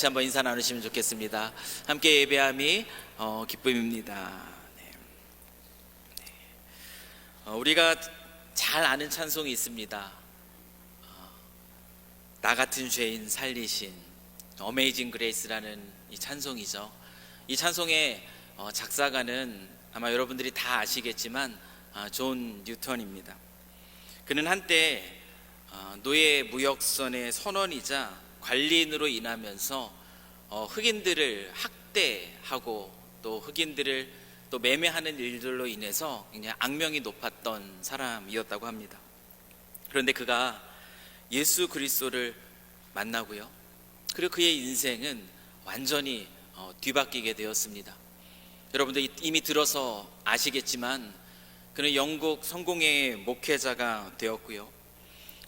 다시 한번 인사 나누시면 좋겠습니다. 함께 예배함이 기쁨입니다. 네. 우리가 잘 아는 찬송이 있습니다. 나 같은 죄인 살리신 어메이징 그레이스라는 이 찬송이죠. 이 찬송의 작사가는 아마 여러분들이 다 아시겠지만 존 뉴턴입니다. 그는 한때 노예 무역선의 선원이자 관리인으로 일하면서 흑인들을 학대하고 또 흑인들을 또 매매하는 일들로 인해서 그냥 악명이 높았던 사람이었다고 합니다. 그런데 그가 예수 그리스도를 만나고요, 그리고 그의 인생은 완전히 뒤바뀌게 되었습니다. 여러분들 이미 들어서 아시겠지만 그는 영국 성공회의 목회자가 되었고요,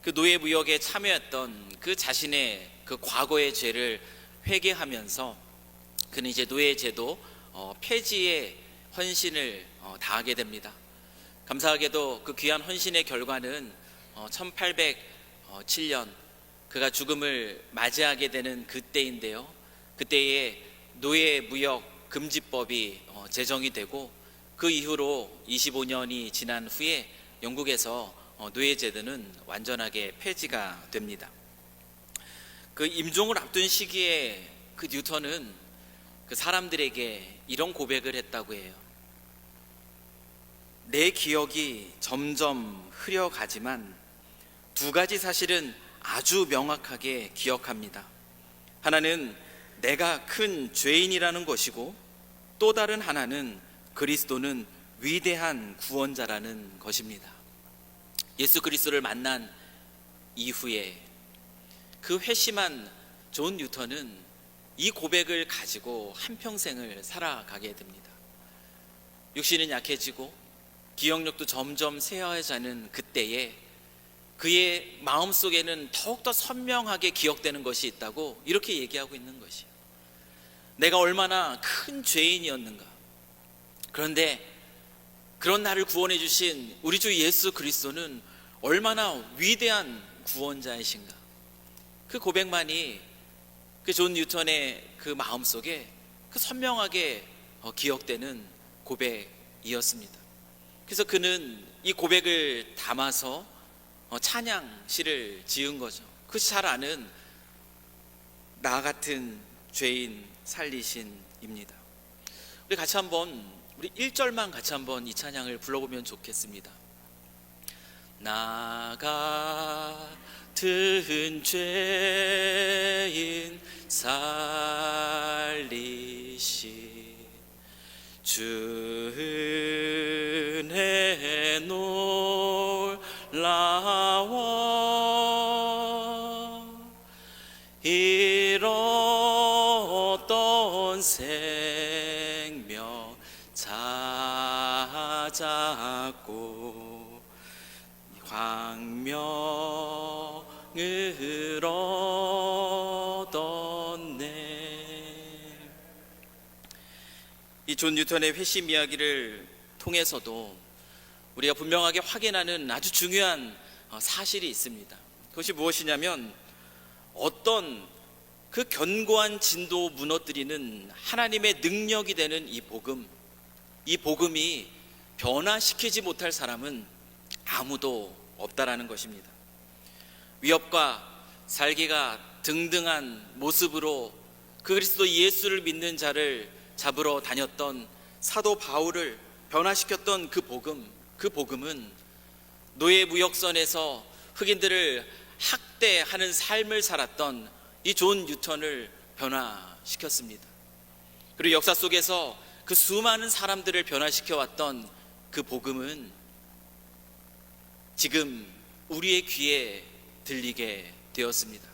그 노예 무역에 참여했던 그 자신의 그 과거의 죄를 회개하면서 그는 이제 노예 제도 폐지의 헌신을 다하게 됩니다. 감사하게도 그 귀한 헌신의 결과는 1807년 그가 죽음을 맞이하게 되는 그때인데요, 그때에 노예 무역 금지법이 제정이 되고 그 이후로 25년이 지난 후에 영국에서 노예 제도는 완전하게 폐지가 됩니다. 그 임종을 앞둔 시기에 그 뉴턴은 그 사람들에게 이런 고백을 했다고 해요. 내 기억이 점점 흐려가지만 두 가지 사실은 아주 명확하게 기억합니다. 하나는 내가 큰 죄인이라는 것이고, 또 다른 하나는 그리스도는 위대한 구원자라는 것입니다. 예수 그리스도를 만난 이후에 그 회심한 존 뉴턴은 이 고백을 가지고 한평생을 살아가게 됩니다. 육신은 약해지고 기억력도 점점 쇠하여지는 그때에 그의 마음속에는 더욱더 선명하게 기억되는 것이 있다고 이렇게 얘기하고 있는 것이에요. 내가 얼마나 큰 죄인이었는가. 그런데 그런 나를 구원해 주신 우리 주 예수 그리스도는 얼마나 위대한 구원자이신가. 그 고백만이 그 존 뉴턴의 그 마음속에 그 선명하게 기억되는 고백이었습니다. 그래서 그는 이 고백을 담아서 찬양시를 지은 거죠. 그 잘 아는 나 같은 죄인 살리신입니다. 우리 같이 한번 우리 1절만 같이 한번 이 찬양을 불러보면 좋겠습니다. 나 같은 죄인 살리신 주 은혜 놀라워 잃었던 생명 찾았고 광명을 얻었네. 이 존 뉴턴의 회심 이야기를 통해서도 우리가 분명하게 확인하는 아주 중요한 사실이 있습니다. 그것이 무엇이냐면 어떤 그 견고한 진도 무너뜨리는 하나님의 능력이 되는 이 복음이 변화시키지 못할 사람은 아무도 없다라는 것입니다. 위협과 살기가 등등한 모습으로 그리스도 예수를 믿는 자를 잡으러 다녔던 사도 바울을 변화시켰던 그 복음은 노예 무역선에서 흑인들을 학대하는 삶을 살았던 이 존 뉴턴을 변화시켰습니다. 그리고 역사 속에서 그 수많은 사람들을 변화시켜 왔던 그 복음은 지금 우리의 귀에 들리게 되었습니다.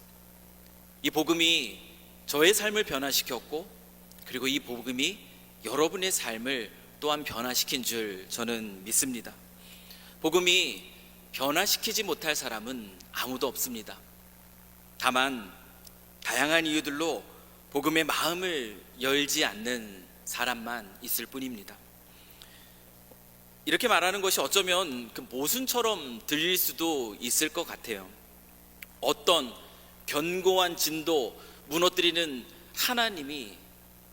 이 복음이 저의 삶을 변화시켰고, 그리고 이 복음이 여러분의 삶을 또한 변화시킨 줄 저는 믿습니다. 복음이 변화시키지 못할 사람은 아무도 없습니다. 다만 다양한 이유들로 복음의 마음을 열지 않는 사람만 있을 뿐입니다. 이렇게 말하는 것이 어쩌면 그 모순처럼 들릴 수도 있을 것 같아요. 어떤 견고한 진도, 무너뜨리는 하나님이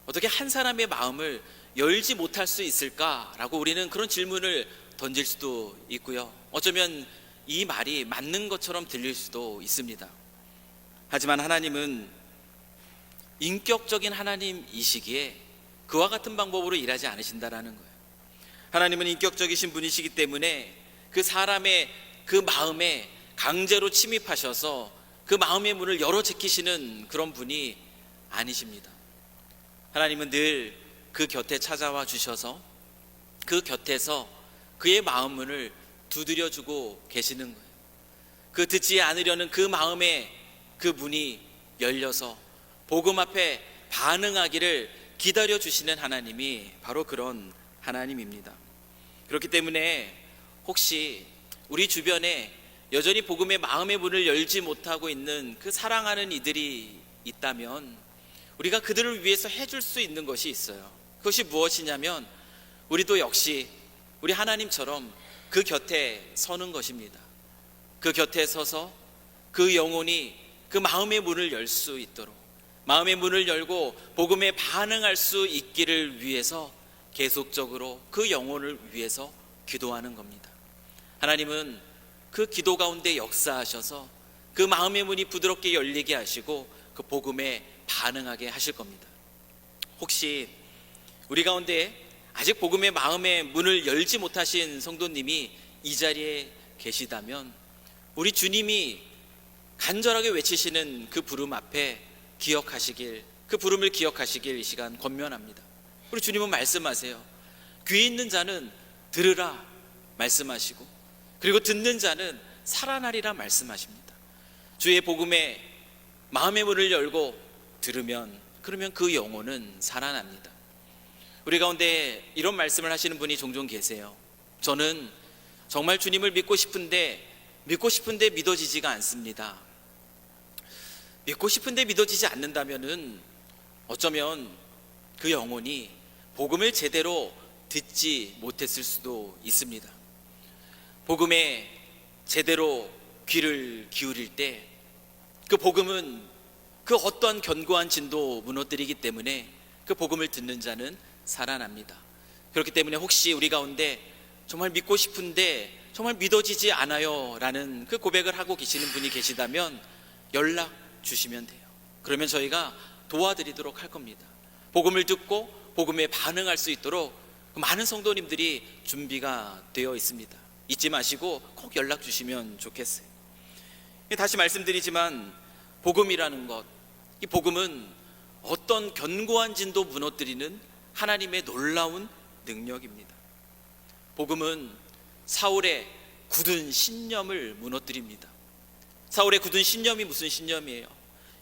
어떻게 한 사람의 마음을 열지 못할 수 있을까라고 우리는 그런 질문을 던질 수도 있고요. 어쩌면 이 말이 맞는 것처럼 들릴 수도 있습니다. 하지만 하나님은 인격적인 하나님이시기에 그와 같은 방법으로 일하지 않으신다라는 거예요. 하나님은 인격적이신 분이시기 때문에 그 사람의 그 마음에 강제로 침입하셔서 그 마음의 문을 열어 제끼시는 그런 분이 아니십니다. 하나님은 늘 그 곁에 찾아와 주셔서 그 곁에서 그의 마음 문을 두드려주고 계시는 거예요. 그 듣지 않으려는 그 마음의 그 문이 열려서 복음 앞에 반응하기를 기다려 주시는 하나님이 바로 그런 하나님입니다. 그렇기 때문에 혹시 우리 주변에 여전히 복음의 마음의 문을 열지 못하고 있는 그 사랑하는 이들이 있다면 우리가 그들을 위해서 해줄 수 있는 것이 있어요. 그것이 무엇이냐면 우리도 역시 우리 하나님처럼 그 곁에 서는 것입니다. 그 곁에 서서 그 영혼이 그 마음의 문을 열 수 있도록, 마음의 문을 열고 복음에 반응할 수 있기를 위해서 계속적으로 그 영혼을 위해서 기도하는 겁니다. 하나님은 그 기도 가운데 역사하셔서 그 마음의 문이 부드럽게 열리게 하시고 그 복음에 반응하게 하실 겁니다. 혹시 우리 가운데 아직 복음의 마음의 문을 열지 못하신 성도님이 이 자리에 계시다면 우리 주님이 간절하게 외치시는 그 부름 앞에 그 부름을 기억하시길 이 시간 권면합니다. 우리 주님은 말씀하세요. 귀 있는 자는 들으라 말씀하시고, 그리고 듣는 자는 살아나리라 말씀하십니다. 주의 복음에 마음의 문을 열고 들으면, 그러면 그 영혼은 살아납니다. 우리 가운데 이런 말씀을 하시는 분이 종종 계세요. 저는 정말 주님을 믿고 싶은데 믿어지지가 않습니다. 믿고 싶은데 믿어지지 않는다면은 어쩌면 그 영혼이 복음을 제대로 듣지 못했을 수도 있습니다. 복음에 제대로 귀를 기울일 때 그 복음은 그 어떠한 견고한 진도 무너뜨리기 때문에 그 복음을 듣는 자는 살아납니다. 그렇기 때문에 혹시 우리 가운데 정말 믿고 싶은데 정말 믿어지지 않아요 라는 그 고백을 하고 계시는 분이 계시다면 연락 주시면 돼요. 그러면 저희가 도와드리도록 할 겁니다. 복음을 듣고 복음에 반응할 수 있도록 많은 성도님들이 준비가 되어 있습니다. 잊지 마시고 꼭 연락 주시면 좋겠어요. 다시 말씀드리지만 복음이라는 것, 이 복음은 어떤 견고한 진도 무너뜨리는 하나님의 놀라운 능력입니다. 복음은 사울의 굳은 신념을 무너뜨립니다. 사울의 굳은 신념이 무슨 신념이에요?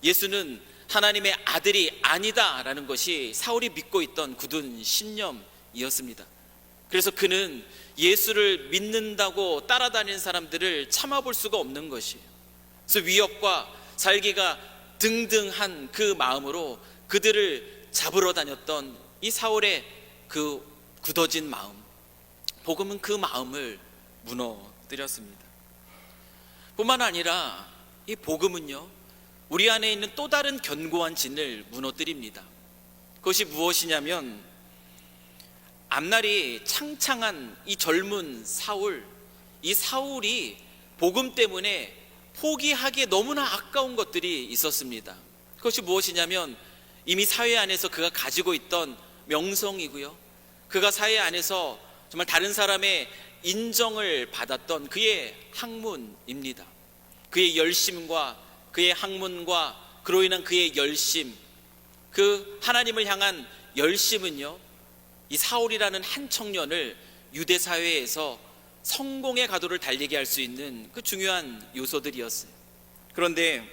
예수는 하나님의 아들이 아니다라는 것이 사울이 믿고 있던 굳은 신념이었습니다. 그래서 그는 예수를 믿는다고 따라다니는 사람들을 참아볼 수가 없는 것이에요. 그래서 위협과 살기가 등등한 그 마음으로 그들을 잡으러 다녔던 이 사울의 그 굳어진 마음, 복음은 그 마음을 무너뜨렸습니다. 뿐만 아니라 이 복음은요, 우리 안에 있는 또 다른 견고한 진을 무너뜨립니다. 그것이 무엇이냐면 앞날이 창창한 이 젊은 사울, 이 사울이 복음 때문에 포기하기에 너무나 아까운 것들이 있었습니다. 그것이 무엇이냐면 이미 사회 안에서 그가 가지고 있던 명성이고요, 그가 사회 안에서 정말 다른 사람의 인정을 받았던 그의 학문입니다. 그의 열심과 그의 학문과 그로 인한 그의 열심, 그 하나님을 향한 열심은요, 이 사울이라는 한 청년을 유대 사회에서 성공의 가도를 달리게 할 수 있는 그 중요한 요소들이었어요. 그런데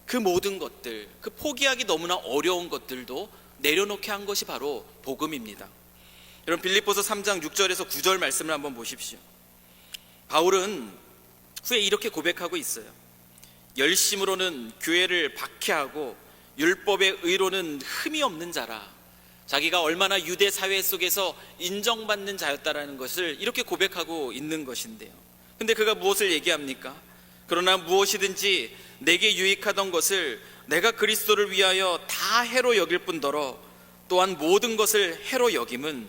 그 모든 것들, 그 포기하기 너무나 어려운 것들도 내려놓게 한 것이 바로 복음입니다. 여러분, 빌립보서 3장 6절에서 9절 말씀을 한번 보십시오. 바울은 후에 이렇게 고백하고 있어요. 열심으로는 교회를 박해하고 율법의 의로는 흠이 없는 자라. 자기가 얼마나 유대 사회 속에서 인정받는 자였다라는 것을 이렇게 고백하고 있는 것인데요. 근데 그가 무엇을 얘기합니까? 그러나 무엇이든지 내게 유익하던 것을 내가 그리스도를 위하여 다 해로 여길 뿐더러 또한 모든 것을 해로 여김은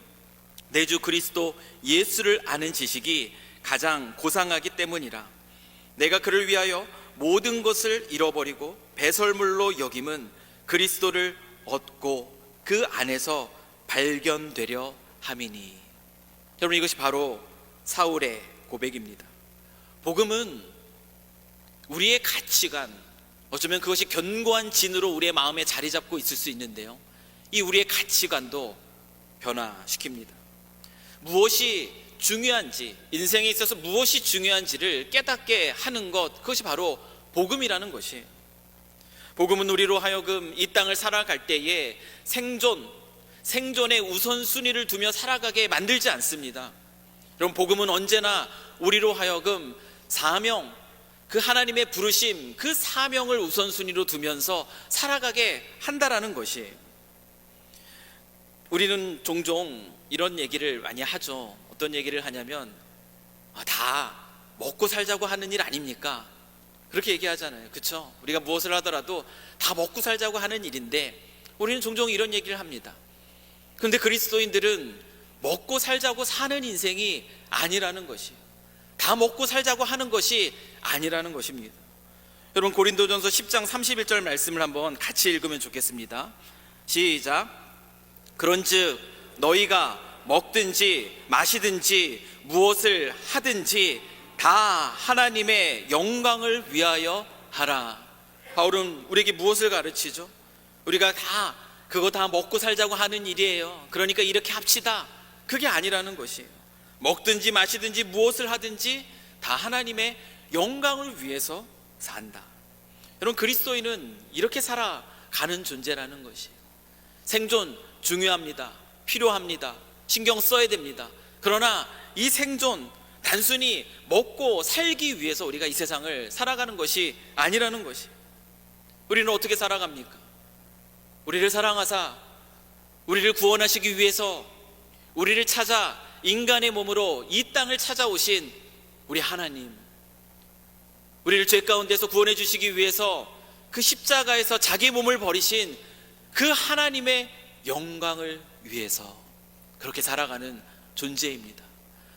내 주 그리스도 예수를 아는 지식이 가장 고상하기 때문이라. 내가 그를 위하여 모든 것을 잃어버리고 배설물로 여김은 그리스도를 얻고 그 안에서 발견되려 함이니. 여러분, 이것이 바로 사울의 고백입니다. 복음은 우리의 가치관, 어쩌면 그것이 견고한 진으로 우리의 마음에 자리 잡고 있을 수 있는데요, 이 우리의 가치관도 변화시킵니다. 무엇이 중요한지, 인생에 있어서 무엇이 중요한지를 깨닫게 하는 것, 그것이 바로 복음이라는 것이에요. 복음은 우리로 하여금 이 땅을 살아갈 때에 생존의 우선순위를 두며 살아가게 만들지 않습니다. 여러분, 복음은 언제나 우리로 하여금 사명, 그 하나님의 부르심, 그 사명을 우선순위로 두면서 살아가게 한다라는 것이에요. 우리는 종종 이런 얘기를 많이 하죠. 어떤 얘기를 하냐면, 다 먹고 살자고 하는 일 아닙니까? 그렇게 얘기하잖아요. 그렇죠? 우리가 무엇을 하더라도 다 먹고 살자고 하는 일인데 우리는 종종 이런 얘기를 합니다. 그런데 그리스도인들은 먹고 살자고 사는 인생이 아니라는 것이에요. 다 먹고 살자고 하는 것이 아니라는 것입니다. 여러분, 고린도전서 10장 31절 말씀을 한번 같이 읽으면 좋겠습니다. 시작. 그런즉 너희가 먹든지 마시든지 무엇을 하든지 다 하나님의 영광을 위하여 하라. 바울은 우리에게 무엇을 가르치죠? 우리가 그거 다 먹고 살자고 하는 일이에요, 그러니까 이렇게 합시다, 그게 아니라는 것이에요. 먹든지 마시든지 무엇을 하든지 다 하나님의 영광을 위해서 산다. 여러분, 그리스도인은 이렇게 살아가는 존재라는 것이에요. 생존 중요합니다. 필요합니다. 신경 써야 됩니다. 그러나 이 생존, 단순히 먹고 살기 위해서 우리가 이 세상을 살아가는 것이 아니라는 것이. 우리는 어떻게 살아갑니까? 우리를 사랑하사 우리를 구원하시기 위해서 우리를 찾아 인간의 몸으로 이 땅을 찾아오신 우리 하나님, 우리를 죄 가운데서 구원해 주시기 위해서 그 십자가에서 자기 몸을 버리신 그 하나님의 영광을 위해서 그렇게 살아가는 존재입니다.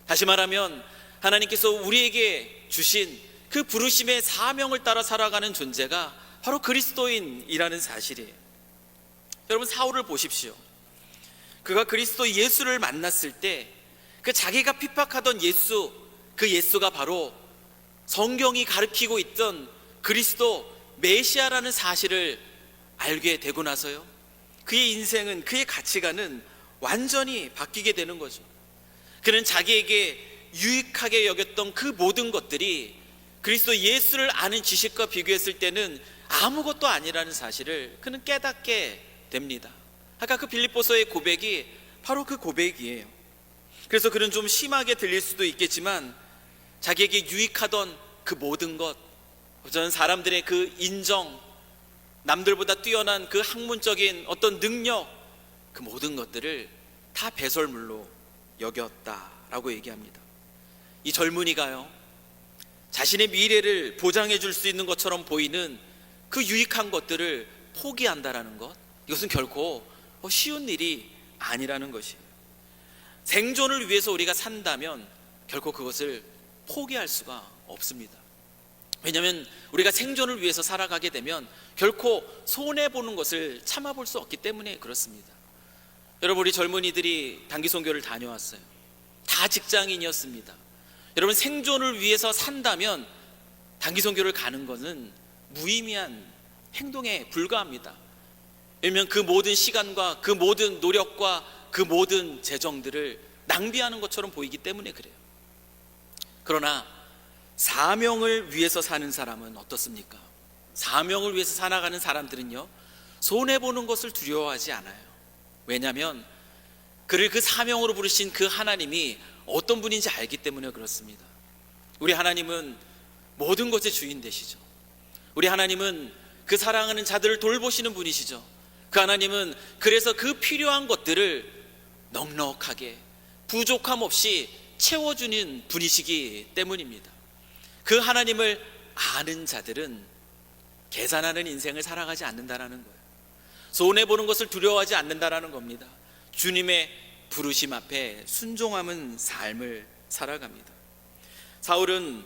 다시 말하면 하나님께서 우리에게 주신 그 부르심의 사명을 따라 살아가는 존재가 바로 그리스도인이라는 사실이에요. 여러분, 사울을 보십시오. 그가 그리스도 예수를 만났을 때 그 자기가 핍박하던 예수, 그 예수가 바로 성경이 가르치고 있던 그리스도 메시아라는 사실을 알게 되고 나서요, 그의 인생은, 그의 가치관은 완전히 바뀌게 되는 거죠. 그는 자기에게 유익하게 여겼던 그 모든 것들이 그리스도 예수를 아는 지식과 비교했을 때는 아무것도 아니라는 사실을 그는 깨닫게 됩니다. 아까 그 빌립보서의 고백이 바로 그 고백이에요. 그래서 그는 좀 심하게 들릴 수도 있겠지만 자기에게 유익하던 그 모든 것, 저는 사람들의 그 인정, 남들보다 뛰어난 그 학문적인 어떤 능력, 그 모든 것들을 다 배설물로 여겼다라고 얘기합니다. 이 젊은이가요, 자신의 미래를 보장해 줄 수 있는 것처럼 보이는 그 유익한 것들을 포기한다라는 것, 이것은 결코 쉬운 일이 아니라는 것이에요. 생존을 위해서 우리가 산다면 결코 그것을 포기할 수가 없습니다. 왜냐하면 우리가 생존을 위해서 살아가게 되면 결코 손해보는 것을 참아볼 수 없기 때문에 그렇습니다. 여러분, 우리 젊은이들이 단기 선교를 다녀왔어요. 다 직장인이었습니다. 여러분, 생존을 위해서 산다면 단기 선교를 가는 것은 무의미한 행동에 불과합니다. 왜냐하면 그 모든 시간과 그 모든 노력과 그 모든 재정들을 낭비하는 것처럼 보이기 때문에 그래요. 그러나 사명을 위해서 사는 사람은 어떻습니까? 사명을 위해서 살아가는 사람들은요, 손해보는 것을 두려워하지 않아요. 왜냐하면 그를 그 사명으로 부르신 그 하나님이 어떤 분인지 알기 때문에 그렇습니다. 우리 하나님은 모든 것의 주인 되시죠. 우리 하나님은 그 사랑하는 자들을 돌보시는 분이시죠. 그 하나님은 그래서 그 필요한 것들을 넉넉하게 부족함 없이 채워주는 분이시기 때문입니다. 그 하나님을 아는 자들은 계산하는 인생을 살아가지 않는다라는 거예요. 손해보는 것을 두려워하지 않는다라는 겁니다. 주님의 부르심 앞에 순종하는 삶을 살아갑니다. 사울은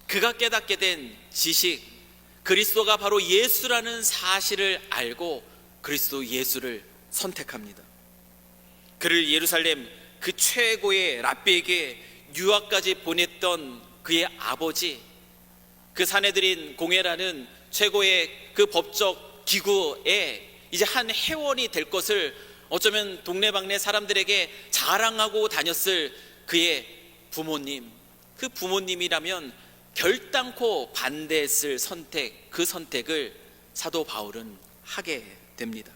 그가 깨닫게 된 지식, 그리스도가 바로 예수라는 사실을 알고 그리스도 예수를 선택합니다. 그를 예루살렘 그 최고의 랍비에게 유학까지 보냈던 그의 아버지, 그 사내들인 공회라는 최고의 그 법적 기구에 이제 한 회원이 될 것을 어쩌면 동네방네 사람들에게 자랑하고 다녔을 그의 부모님, 그 부모님이라면 결단코 반대했을 선택, 그 선택을 사도 바울은 하게 됩니다.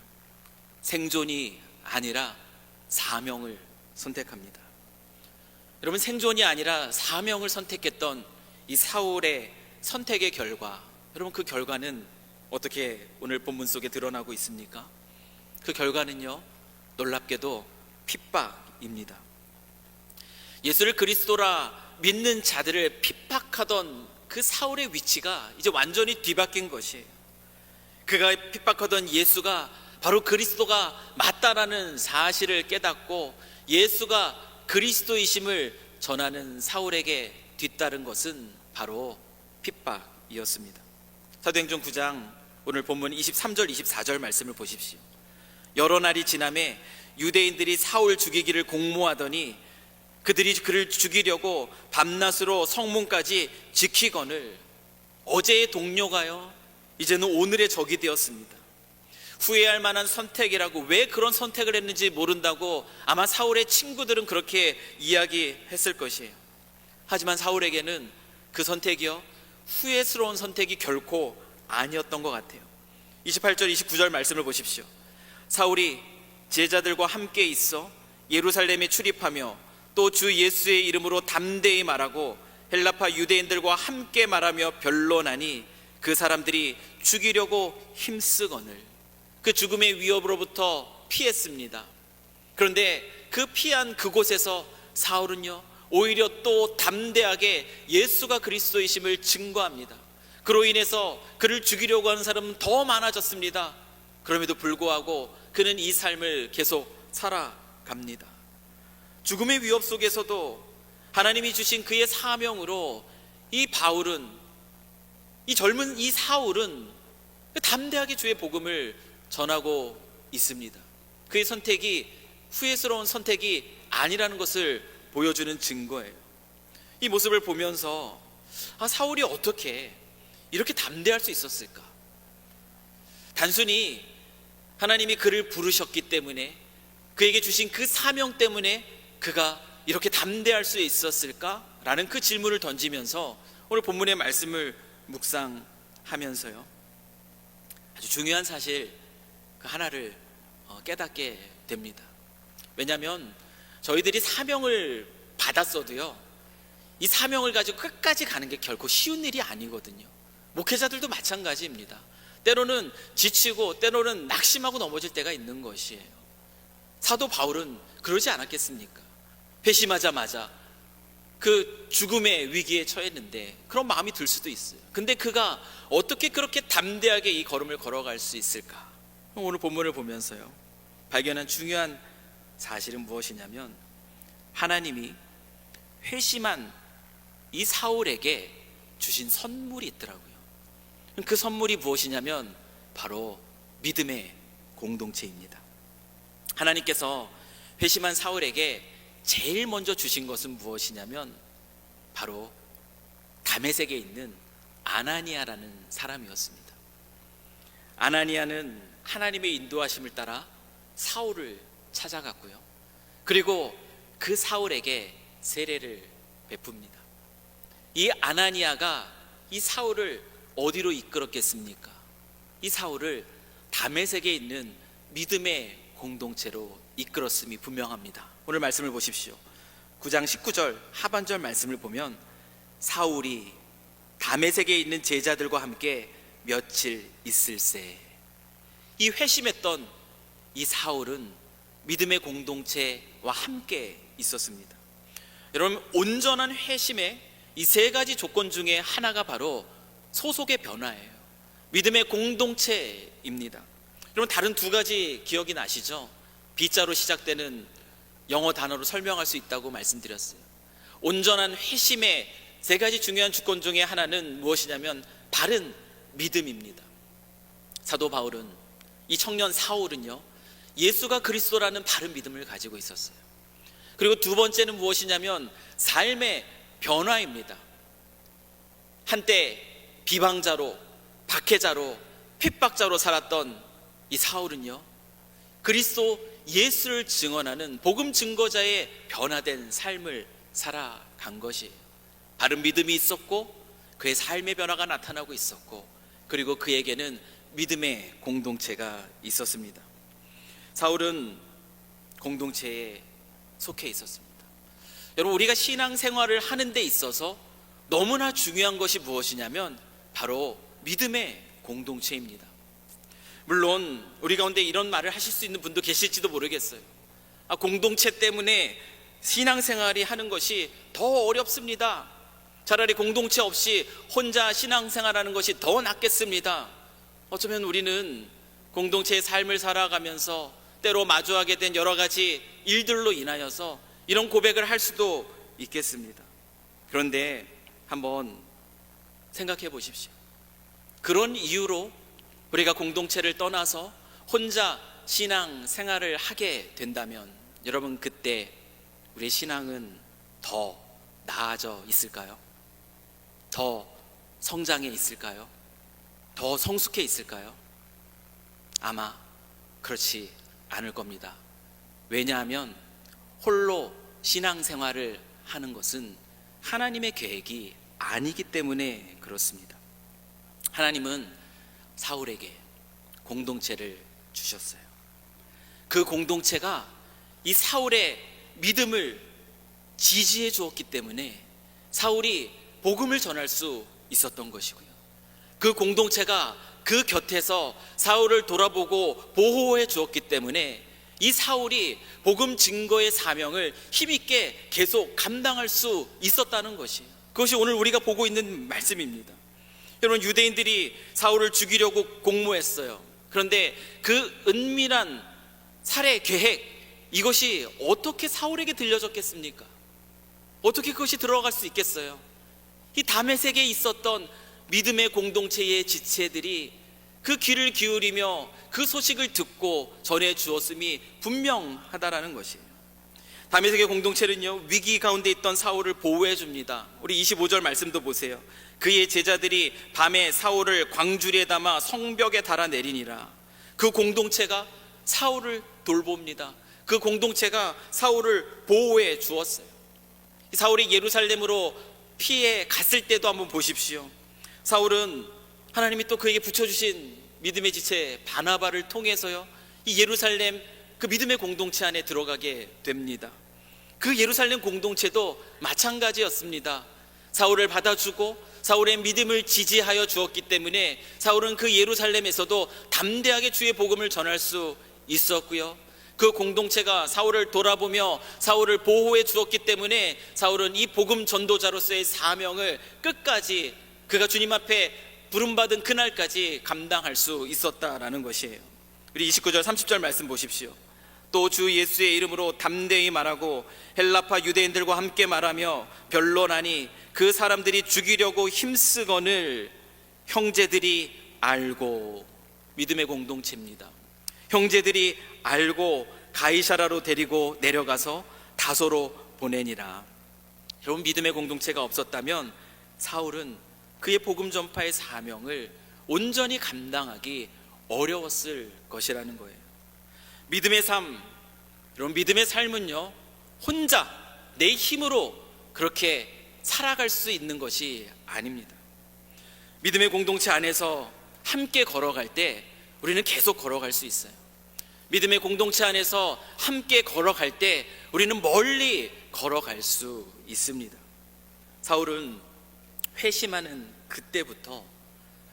생존이 아니라 사명을 선택합니다. 여러분, 생존이 아니라 사명을 선택했던 이 사울의 선택의 결과, 여러분 그 결과는 어떻게 오늘 본문 속에 드러나고 있습니까? 그 결과는요, 놀랍게도 핍박입니다. 예수를 그리스도라 믿는 자들을 핍박하던 그 사울의 위치가 이제 완전히 뒤바뀐 것이에요. 그가 핍박하던 예수가 바로 그리스도가 맞다라는 사실을 깨닫고 예수가 그리스도이심을 전하는 사울에게 뒤따른 것은 바로 핍박이었습니다. 사도행전 9장 오늘 본문 23절 24절 말씀을 보십시오. 여러 날이 지나매 유대인들이 사울 죽이기를 공모하더니 그들이 그를 죽이려고 밤낮으로 성문까지 지키거늘 어제의 동료가요 이제는 오늘의 적이 되었습니다. 후회할 만한 선택이라고, 왜 그런 선택을 했는지 모른다고 아마 사울의 친구들은 그렇게 이야기했을 것이에요. 하지만 사울에게는 그 선택이요 후회스러운 선택이 결코 아니었던 것 같아요. 28절 29절 말씀을 보십시오. 사울이 제자들과 함께 있어 예루살렘에 출입하며 또 주 예수의 이름으로 담대히 말하고 헬라파 유대인들과 함께 말하며 변론하니 그 사람들이 죽이려고 힘쓰거늘 그 죽음의 위협으로부터 피했습니다. 그런데 그 피한 그곳에서 사울은요 오히려 또 담대하게 예수가 그리스도이심을 증거합니다. 그로 인해서 그를 죽이려고 하는 사람은 더 많아졌습니다. 그럼에도 불구하고 그는 이 삶을 계속 살아갑니다. 죽음의 위협 속에서도 하나님이 주신 그의 사명으로 이 바울은, 이 젊은 이 사울은 담대하게 주의 복음을 전하고 있습니다. 그의 선택이 후회스러운 선택이 아니라는 것을 보여주는 증거예요. 이 모습을 보면서 사울이 어떻게 이렇게 담대할 수 있었을까? 단순히 하나님이 그를 부르셨기 때문에, 그에게 주신 그 사명 때문에 그가 이렇게 담대할 수 있었을까? 라는 그 질문을 던지면서 오늘 본문의 말씀을 묵상하면서요 아주 중요한 사실 그 하나를 깨닫게 됩니다. 왜냐하면 저희들이 사명을 받았어도요 이 사명을 가지고 끝까지 가는 게 결코 쉬운 일이 아니거든요. 목회자들도 마찬가지입니다. 때로는 지치고 때로는 낙심하고 넘어질 때가 있는 것이에요. 사도 바울은 그러지 않았겠습니까? 회심하자마자 그 죽음의 위기에 처했는데 그런 마음이 들 수도 있어요. 근데 그가 어떻게 그렇게 담대하게 이 걸음을 걸어갈 수 있을까? 오늘 본문을 보면서요 발견한 중요한 사실은 무엇이냐면 하나님이 회심한 이 사울에게 주신 선물이 있더라고요. 그 선물이 무엇이냐면 바로 믿음의 공동체입니다. 하나님께서 회심한 사울에게 제일 먼저 주신 것은 무엇이냐면 바로 다메섹에 있는 아나니아라는 사람이었습니다. 아나니아는 하나님의 인도하심을 따라 사울을 찾아갔고요 그리고 그 사울에게 세례를 베풉니다. 이 아나니아가 이 사울을 어디로 이끌었겠습니까? 이 사울을 다메섹에 있는 믿음의 공동체로 이끌었음이 분명합니다. 오늘 말씀을 보십시오. 9장 19절 하반절 말씀을 보면 사울이 다메섹에 있는 제자들과 함께 며칠 있을새, 이 회심했던 이 사울은 믿음의 공동체와 함께 있었습니다. 여러분, 온전한 회심의 이 세 가지 조건 중에 하나가 바로 소속의 변화예요. 믿음의 공동체입니다. 여러분, 다른 두 가지 기억이 나시죠? B자로 시작되는 영어 단어로 설명할 수 있다고 말씀드렸어요. 온전한 회심의 세 가지 중요한 주권 중에 하나는 무엇이냐면 바른 믿음입니다. 사도 바울은, 이 청년 사울은요, 예수가 그리스도라는 바른 믿음을 가지고 있었어요. 그리고 두 번째는 무엇이냐면 삶의 변화입니다. 한때 비방자로, 박해자로, 핍박자로 살았던 이 사울은요, 그리스도 예수를 증언하는 복음 증거자의 변화된 삶을 살아간 것이에요. 바른 믿음이 있었고 그의 삶의 변화가 나타나고 있었고, 그리고 그에게는 믿음의 공동체가 있었습니다. 사울은 공동체에 속해 있었습니다. 여러분, 우리가 신앙생활을 하는 데 있어서 너무나 중요한 것이 무엇이냐면 바로 믿음의 공동체입니다. 물론 우리 가운데 이런 말을 하실 수 있는 분도 계실지도 모르겠어요. 공동체 때문에 신앙생활이 하는 것이 더 어렵습니다. 차라리 공동체 없이 혼자 신앙생활하는 것이 더 낫겠습니다. 어쩌면 우리는 공동체의 삶을 살아가면서 때로 마주하게 된 여러 가지 일들로 인하여서 이런 고백을 할 수도 있겠습니다. 그런데 한번 생각해 보십시오. 그런 이유로 우리가 공동체를 떠나서 혼자 신앙생활을 하게 된다면 여러분, 그때 우리의 신앙은 더 나아져 있을까요? 더 성장해 있을까요? 더 성숙해 있을까요? 아마 그렇지 않을 겁니다. 왜냐하면 홀로 신앙생활을 하는 것은 하나님의 계획이 아니기 때문에 그렇습니다. 하나님은 사울에게 공동체를 주셨어요. 그 공동체가 이 사울의 믿음을 지지해 주었기 때문에 사울이 복음을 전할 수 있었던 것이고요. 그 공동체가 그 곁에서 사울을 돌아보고 보호해 주었기 때문에 이 사울이 복음 증거의 사명을 힘있게 계속 감당할 수 있었다는 것이에요. 그것이 오늘 우리가 보고 있는 말씀입니다. 여러분, 유대인들이 사울을 죽이려고 공모했어요. 그런데 그 은밀한 살해 계획, 이것이 어떻게 사울에게 들려졌겠습니까? 어떻게 그것이 들어갈 수 있겠어요? 이 다메섹에 있었던 믿음의 공동체의 지체들이 그 귀를 기울이며 그 소식을 듣고 전해 주었음이 분명하다라는 것이에요. 다메섹의 공동체는요, 위기 가운데 있던 사울을 보호해 줍니다. 우리 25절 말씀도 보세요. 그의 제자들이 밤에 사울을 광주리에 담아 성벽에 달아내리니라. 그 공동체가 사울을 돌봅니다. 그 공동체가 사울을 보호해 주었어요. 사울이 예루살렘으로 피해 갔을 때도 한번 보십시오. 사울은 하나님이 또 그에게 붙여주신 믿음의 지체 바나바를 통해서요, 이 예루살렘 그 믿음의 공동체 안에 들어가게 됩니다. 그 예루살렘 공동체도 마찬가지였습니다. 사울을 받아주고 사울의 믿음을 지지하여 주었기 때문에 사울은 그 예루살렘에서도 담대하게 주의 복음을 전할 수 있었고요. 그 공동체가 사울을 돌아보며 사울을 보호해 주었기 때문에 사울은 이 복음 전도자로서의 사명을 끝까지 그가 주님 앞에 부름받은 그날까지 감당할 수 있었다라는 것이에요. 우리 29절 30절 말씀 보십시오. 또 주 예수의 이름으로 담대히 말하고 헬라파 유대인들과 함께 말하며 변론하니 그 사람들이 죽이려고 힘쓰거늘 형제들이 알고. 믿음의 공동체입니다. 형제들이 알고 가이사라로 데리고 내려가서 다소로 보내니라. 여러분, 믿음의 공동체가 없었다면 사울은 그의 복음 전파의 사명을 온전히 감당하기 어려웠을 것이라는 거예요. 믿음의 삶, 여러분, 믿음의 삶은요, 혼자 내 힘으로 그렇게 살아갈 수 있는 것이 아닙니다. 믿음의 공동체 안에서 함께 걸어갈 때 우리는 계속 걸어갈 수 있어요. 믿음의 공동체 안에서 함께 걸어갈 때 우리는 멀리 걸어갈 수 있습니다. 사울은 회심하는 그때부터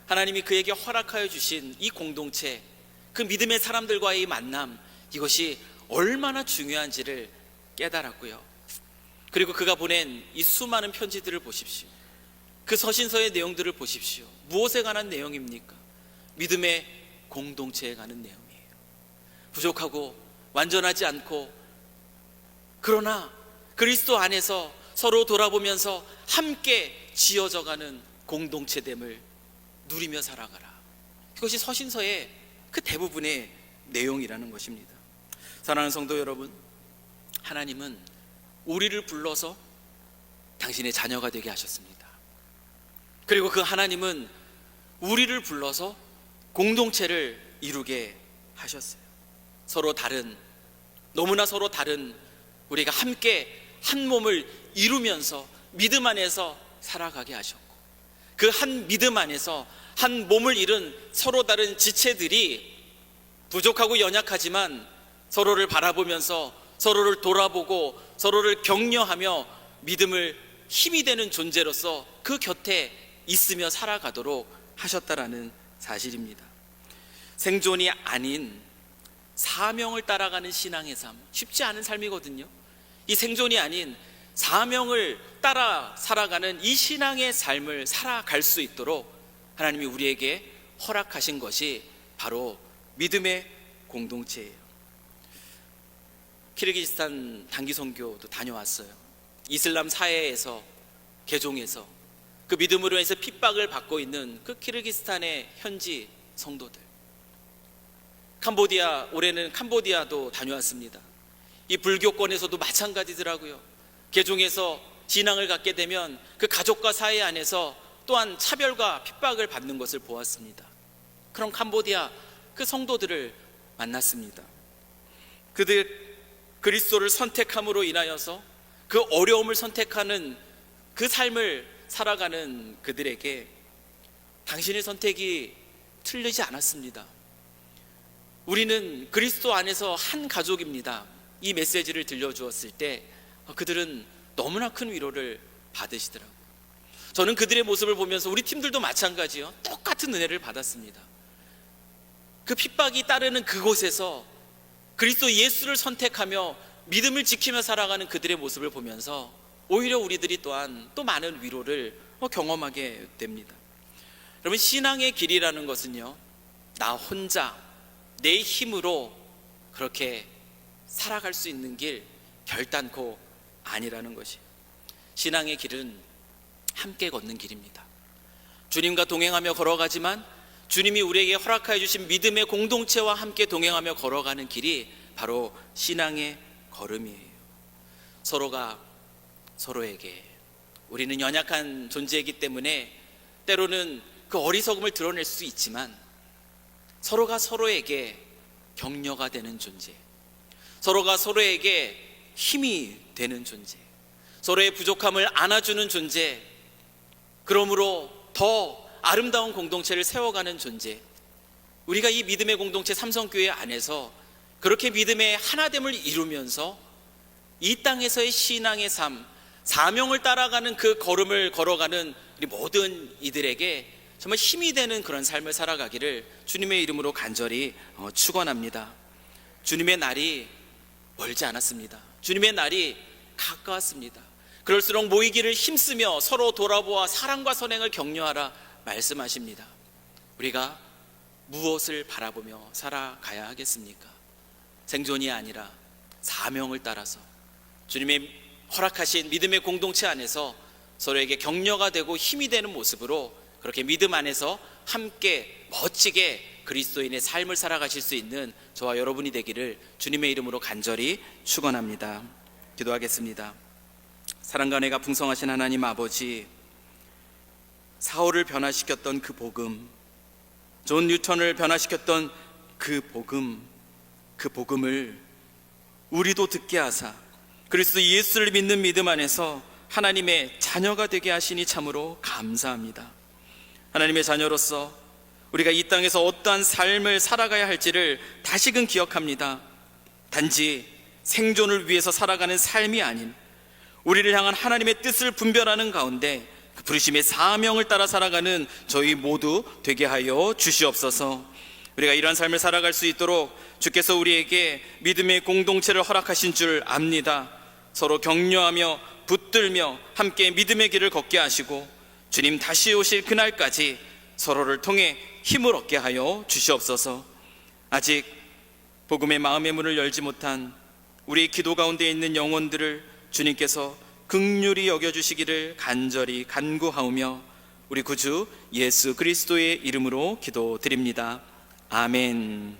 하나님이 그에게 허락하여 주신 이 공동체, 그 믿음의 사람들과의 만남, 이것이 얼마나 중요한지를 깨달았고요. 그리고 그가 보낸 이 수많은 편지들을 보십시오. 그 서신서의 내용들을 보십시오. 무엇에 관한 내용입니까? 믿음의 공동체에 관한 내용이에요. 부족하고 완전하지 않고, 그러나 그리스도 안에서 서로 돌아보면서 함께 지어져가는 공동체됨을 누리며 살아가라. 이것이 서신서의 그 대부분의 내용이라는 것입니다. 사랑하는 성도 여러분, 하나님은 우리를 불러서 당신의 자녀가 되게 하셨습니다. 그리고 그 하나님은 우리를 불러서 공동체를 이루게 하셨어요. 서로 다른, 너무나 서로 다른 우리가 함께 한 몸을 이루면서 믿음 안에서 살아가게 하셨고, 그 한 믿음 안에서 한 몸을 이룬 서로 다른 지체들이 부족하고 연약하지만 서로를 바라보면서 서로를 돌아보고 서로를 격려하며 믿음을 힘이 되는 존재로서 그 곁에 있으며 살아가도록 하셨다라는 사실입니다. 생존이 아닌 사명을 따라가는 신앙의 삶, 쉽지 않은 삶이거든요. 이 생존이 아닌 사명을 따라 살아가는 이 신앙의 삶을 살아갈 수 있도록 하나님이 우리에게 허락하신 것이 바로 믿음의 공동체예요. 키르기스탄 단기 선교도 다녀왔어요. 이슬람 사회에서, 개종해서 그 믿음으로 해서 핍박을 받고 있는 그 키르기스탄의 현지 성도들, 캄보디아, 올해는 캄보디아도 다녀왔습니다. 이 불교권에서도 마찬가지더라고요. 개종해서 신앙을 갖게 되면 그 가족과 사회 안에서 또한 차별과 핍박을 받는 것을 보았습니다. 그런 캄보디아 그 성도들을 만났습니다. 그들 그리스도를 선택함으로 인하여서 그 어려움을 선택하는 그 삶을 살아가는 그들에게 당신의 선택이 틀리지 않았습니다. 우리는 그리스도 안에서 한 가족입니다. 이 메시지를 들려주었을 때 그들은 너무나 큰 위로를 받으시더라고요. 저는 그들의 모습을 보면서 우리 팀들도 마찬가지요. 똑같은 은혜를 받았습니다. 그 핍박이 따르는 그곳에서 그리스도 예수를 선택하며 믿음을 지키며 살아가는 그들의 모습을 보면서 오히려 우리들이 또한 또 많은 위로를 경험하게 됩니다. 여러분, 신앙의 길이라는 것은요, 나 혼자 내 힘으로 그렇게 살아갈 수 있는 길 결단코 아니라는 것이, 신앙의 길은 함께 걷는 길입니다. 주님과 동행하며 걸어가지만 주님이 우리에게 허락하여 주신 믿음의 공동체와 함께 동행하며 걸어가는 길이 바로 신앙의 걸음이에요. 서로가 서로에게, 우리는 연약한 존재이기 때문에 때로는 그 어리석음을 드러낼 수 있지만 서로가 서로에게 격려가 되는 존재, 서로가 서로에게 힘이 되는 존재, 서로의 부족함을 안아주는 존재, 그러므로 더 아름다운 공동체를 세워가는 존재, 우리가 이 믿음의 공동체 삼성교회 안에서 그렇게 믿음의 하나됨을 이루면서 이 땅에서의 신앙의 삶, 사명을 따라가는 그 걸음을 걸어가는 우리 모든 이들에게 정말 힘이 되는 그런 삶을 살아가기를 주님의 이름으로 간절히 축원합니다. 주님의 날이 멀지 않았습니다. 주님의 날이 가까웠습니다. 그럴수록 모이기를 힘쓰며 서로 돌아보아 사랑과 선행을 격려하라 말씀하십니다. 우리가 무엇을 바라보며 살아가야 하겠습니까? 생존이 아니라 사명을 따라서 주님의 허락하신 믿음의 공동체 안에서 서로에게 격려가 되고 힘이 되는 모습으로 그렇게 믿음 안에서 함께 멋지게 그리스도인의 삶을 살아가실 수 있는 저와 여러분이 되기를 주님의 이름으로 간절히 축원합니다. 기도하겠습니다. 사랑과 은혜가 풍성하신 하나님 아버지, 사울을 변화시켰던 그 복음, 존 뉴턴을 변화시켰던 그 복음을 우리도 듣게 하사 그리스도 예수를 믿는 믿음 안에서 하나님의 자녀가 되게 하시니 참으로 감사합니다. 하나님의 자녀로서 우리가 이 땅에서 어떠한 삶을 살아가야 할지를 다시금 기억합니다. 단지 생존을 위해서 살아가는 삶이 아닌 우리를 향한 하나님의 뜻을 분별하는 가운데 그 부르심의 사명을 따라 살아가는 저희 모두 되게 하여 주시옵소서. 우리가 이러한 삶을 살아갈 수 있도록 주께서 우리에게 믿음의 공동체를 허락하신 줄 압니다. 서로 격려하며 붙들며 함께 믿음의 길을 걷게 하시고 주님 다시 오실 그날까지 서로를 통해 힘을 얻게 하여 주시옵소서. 아직 복음의 마음의 문을 열지 못한 우리 기도 가운데 있는 영혼들을 주님께서 긍휼히 여겨주시기를 간절히 간구하오며 우리 구주 예수 그리스도의 이름으로 기도드립니다. 아멘.